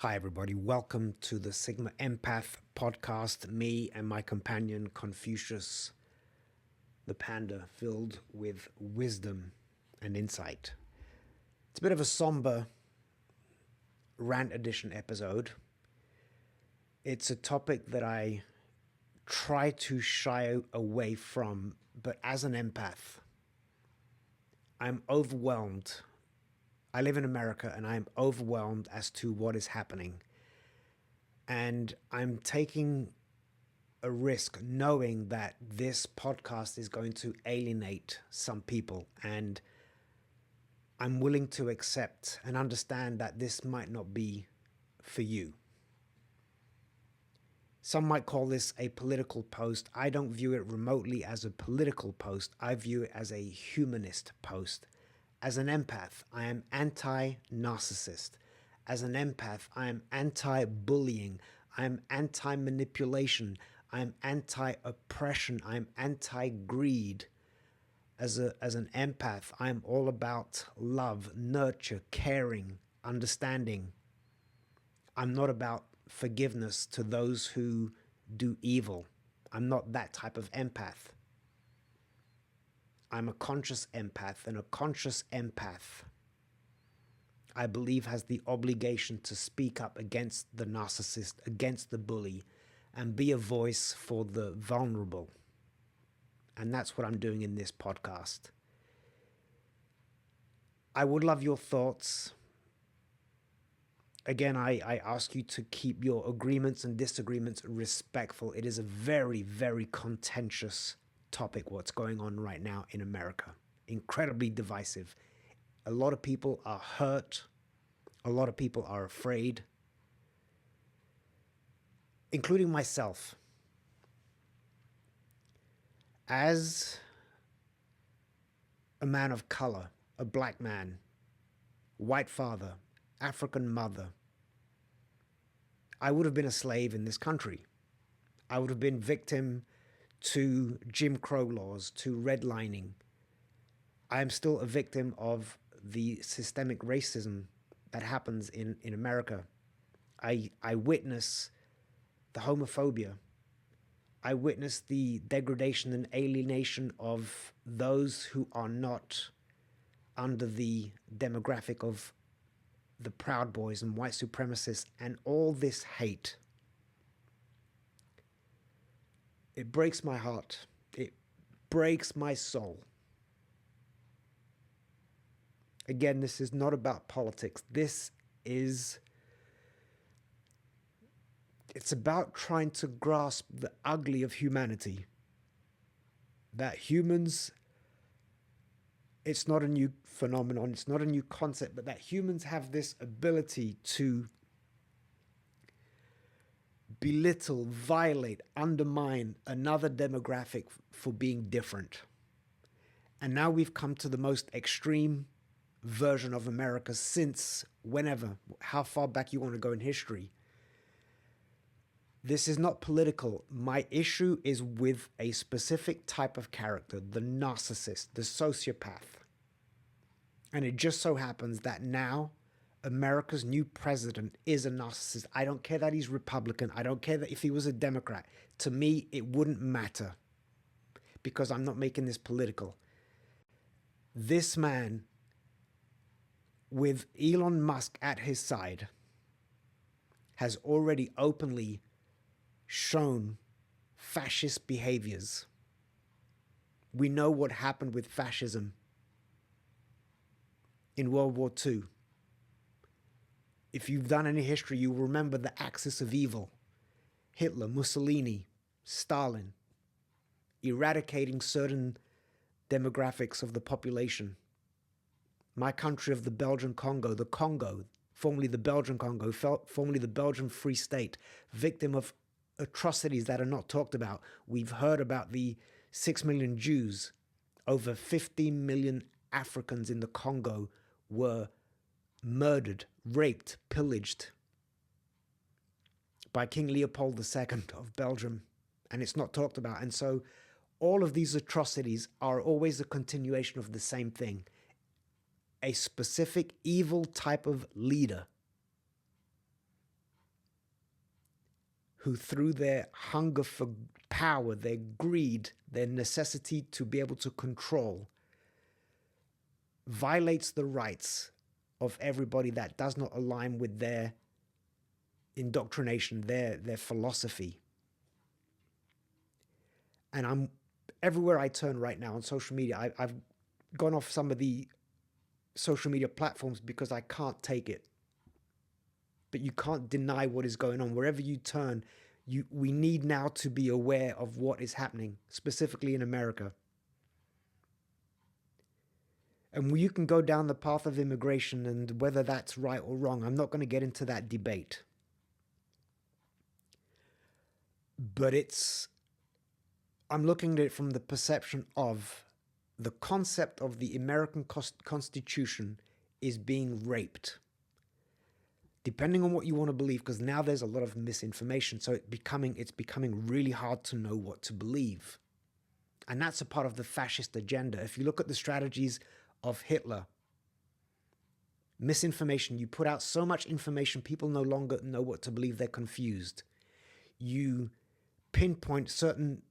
Hi, everybody. Welcome to the Sigma Empath Podcast. Me and my companion, Confucius, the panda, filled with wisdom and insight. It's a bit of a somber rant edition episode. It's a topic that I try to shy away from, but as an empath, I'm overwhelmed. I live in America and I'm overwhelmed as to what is happening. And I'm taking a risk knowing that this podcast is going to alienate some people. And I'm willing to accept and understand that this might not be for you. Some might call this a political post. I don't view it remotely as a political post. I view it as a humanist post. As an empath, I am anti-narcissist. As an empath, I am anti-bullying. I am anti-manipulation. I am anti-oppression. I am anti-greed. As an empath, I am all about love, nurture, caring, understanding. I'm not about forgiveness to those who do evil. I'm not that type of empath. I'm a conscious empath, and a conscious empath, I believe, has the obligation to speak up against the narcissist, against the bully, and be a voice for the vulnerable. And that's what I'm doing in this podcast. I would love your thoughts. Again, I ask you to keep your agreements and disagreements respectful. It is a very, very contentious topic, what's going on right now in America. Incredibly divisive. A lot of people are hurt. A lot of people are afraid, including myself. As a man of color, a black man, white father, African mother, I would have been a slave in this country. I would have been victim to Jim Crow laws, to redlining. I am still a victim of the systemic racism that happens in America. I witness the homophobia. I witness the degradation and alienation of those who are not under the demographic of the Proud Boys and white supremacists, and all this hate. It breaks my heart. It breaks my soul. Again, this is not about politics. It's about trying to grasp the ugly of humanity. That humans, it's not a new phenomenon, it's not a new concept, but that humans have this ability to belittle, violate, undermine another demographic for being different. And now we've come to the most extreme version of America since whenever, how far back you want to go in history. This is not political. My issue is with a specific type of character, the narcissist, the sociopath. And it just so happens that now America's new president is a narcissist. I don't care that he's Republican. I don't care that if he was a Democrat. To me, it wouldn't matter because I'm not making this political. This man, with Elon Musk at his side, has already openly shown fascist behaviors. We know what happened with fascism in World War II. If you've done any history, you will remember the axis of evil. Hitler, Mussolini, Stalin, eradicating certain demographics of the population. My country of the Belgian Congo, formerly the Belgian Congo, formerly the Belgian Free State, victim of atrocities that are not talked about. We've heard about the 6 million Jews. Over 15 million Africans in the Congo were murdered, raped, pillaged by King Leopold II of Belgium, and it's not talked about. And so all of these atrocities are always a continuation of the same thing. A specific evil type of leader who through their hunger for power, their greed, their necessity to be able to control, violates the rights of everybody that does not align with their indoctrination, their philosophy. And I'm everywhere I turn right now on social media. I've gone off some of the social media platforms because I can't take it. But you can't deny what is going on. Wherever you turn, we need now to be aware of what is happening, specifically in America. And you can go down the path of immigration and whether that's right or wrong. I'm not going to get into that debate. But I'm looking at it from the perception of the concept of the American Constitution is being raped. Depending on what you want to believe, because now there's a lot of misinformation. So it's becoming really hard to know what to believe. And that's a part of the fascist agenda. If you look at the strategies of Hitler, misinformation, you put out so much information, people no longer know what to believe, they're confused. You pinpoint certain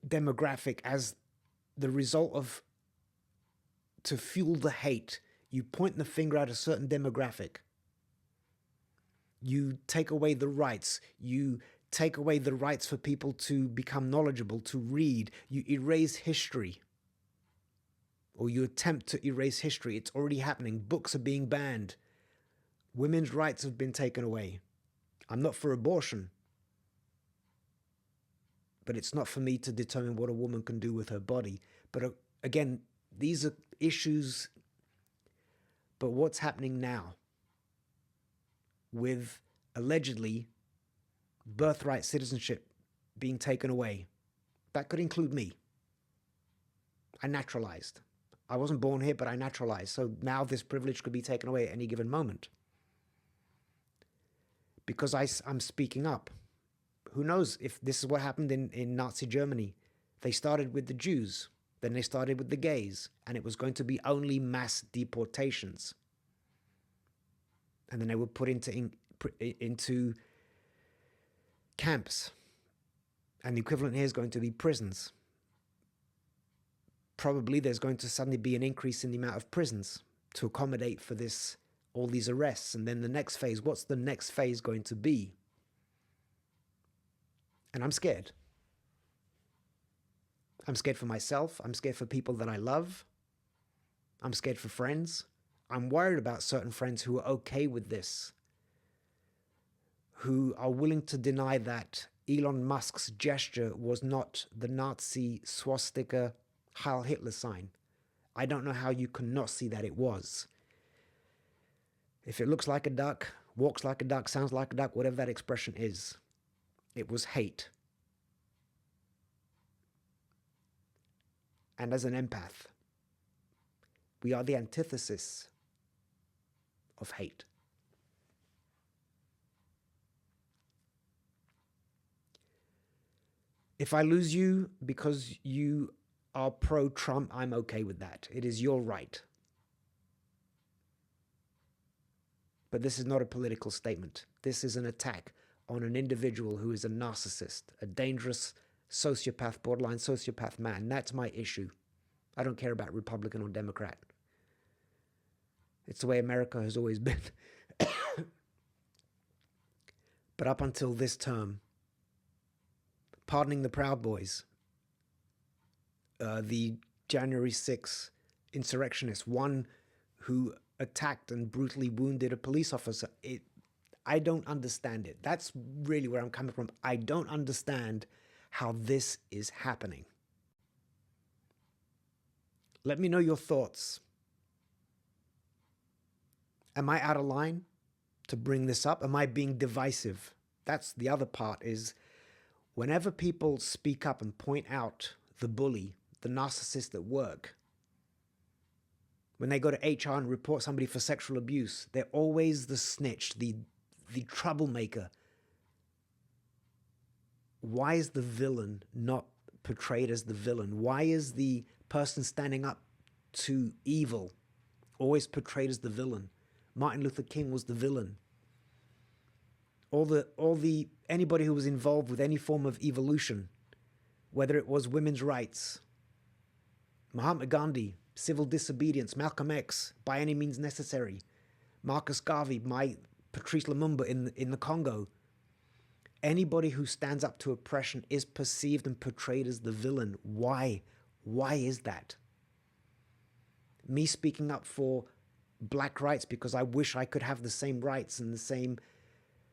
demographic as the result of, to fuel the hate, you point the finger at a certain demographic. You take away the rights. You take away the rights for people to become knowledgeable, to read. You erase history. Or you attempt to erase history. It's already happening. Books are being banned. Women's rights have been taken away. I'm not for abortion. But it's not for me to determine what a woman can do with her body. But again, these are issues. But what's happening now with allegedly birthright citizenship being taken away? That could include me. I naturalized. I wasn't born here, but I naturalized. So now this privilege could be taken away at any given moment. Because I'm speaking up. Who knows if this is what happened in Nazi Germany? They started with the Jews, then they started with the gays, and it was going to be only mass deportations. And then they were put into camps. And the equivalent here is going to be prisons. Probably there's going to suddenly be an increase in the amount of prisons to accommodate for all these arrests. And then the next phase, what's the next phase going to be? And I'm scared. I'm scared for myself. I'm scared for people that I love. I'm scared for friends. I'm worried about certain friends who are okay with this, who are willing to deny that Elon Musk's gesture was not the Nazi swastika Heil Hitler sign. I don't know how you can not see that it was. If it looks like a duck, walks like a duck, sounds like a duck, whatever that expression is, it was hate. And as an empath, we are the antithesis of hate. If I lose you because you are pro-Trump, I'm okay with that. It is your right. But this is not a political statement. This is an attack on an individual who is a narcissist, a dangerous sociopath, borderline sociopath man. That's my issue. I don't care about Republican or Democrat. It's the way America has always been. But up until this term, pardoning the Proud Boys, the January 6th insurrectionists, one who attacked and brutally wounded a police officer, I don't understand it. That's really where I'm coming from. I don't understand how this is happening. Let me know your thoughts. Am I out of line to bring this up? Am I being divisive? That's the other part, is whenever people speak up and point out the bully, the narcissist at work, when they go to HR and report somebody for sexual abuse, they're always the snitch, the troublemaker. Why is the villain not portrayed as the villain? Why is the person standing up to evil always portrayed as the villain? Martin Luther King was the villain. Anybody who was involved with any form of evolution, whether it was women's rights, Mahatma Gandhi, civil disobedience, Malcolm X, by any means necessary, Marcus Garvey, Patrice Lumumba in the Congo. Anybody who stands up to oppression is perceived and portrayed as the villain. Why? Why is that? Me speaking up for black rights because I wish I could have the same rights and the same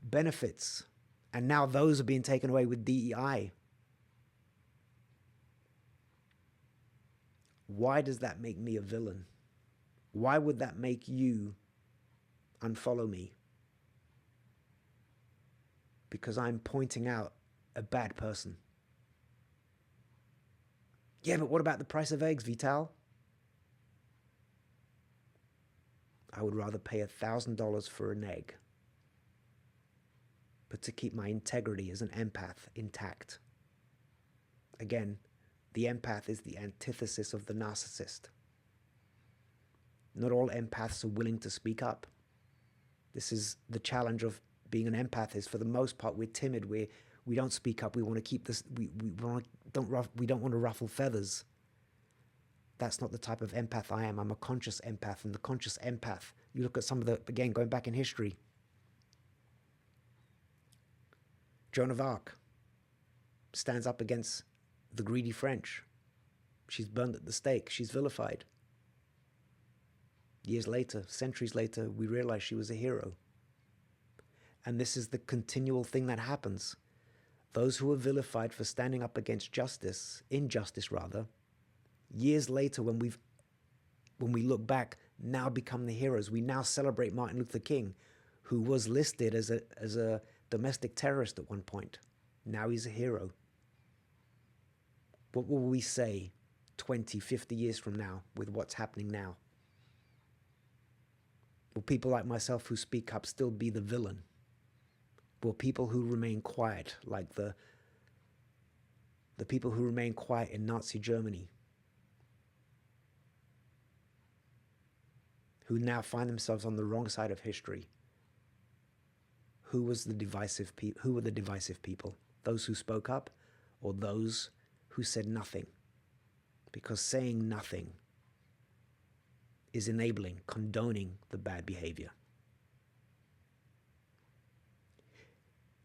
benefits, and now those are being taken away with DEI. Why does that make me a villain? Why would that make you unfollow me? Because I'm pointing out a bad person. Yeah, but what about the price of eggs, Vital? I would rather pay $1,000 for an egg, but to keep my integrity as an empath intact. Again, the empath is the antithesis of the narcissist. Not all empaths are willing to speak up. This is the challenge of being an empath. Is for the most part we're timid. We don't speak up. We want to keep this. We don't want to ruffle feathers. That's not the type of empath I am. I'm a conscious empath, and the conscious empath. You look at some of the, again, going back in history. Joan of Arc stands up against the greedy French. She's burned at the stake. She's vilified. Years later, centuries later, we realize she was a hero. And this is the continual thing that happens. Those who are vilified for standing up against injustice rather, years later when we look back, now become the heroes. We now celebrate Martin Luther King, who was listed as a domestic terrorist at one point. Now he's a hero. What will we say 20, 50 years from now with what's happening now? Will people like myself who speak up still be the villain? Will people who remain quiet, like the people who remain quiet in Nazi Germany, who now find themselves on the wrong side of history, who were the divisive people? Those who spoke up, or those who said nothing? Because saying nothing is enabling, condoning the bad behavior.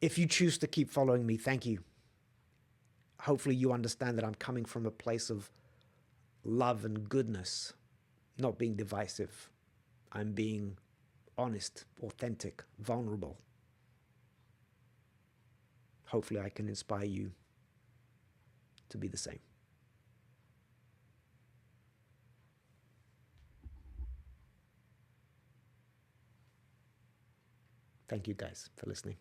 If you choose to keep following me, thank you. Hopefully you understand that I'm coming from a place of love and goodness, not being divisive. I'm being honest, authentic, vulnerable. Hopefully I can inspire you to be the same. Thank you guys for listening.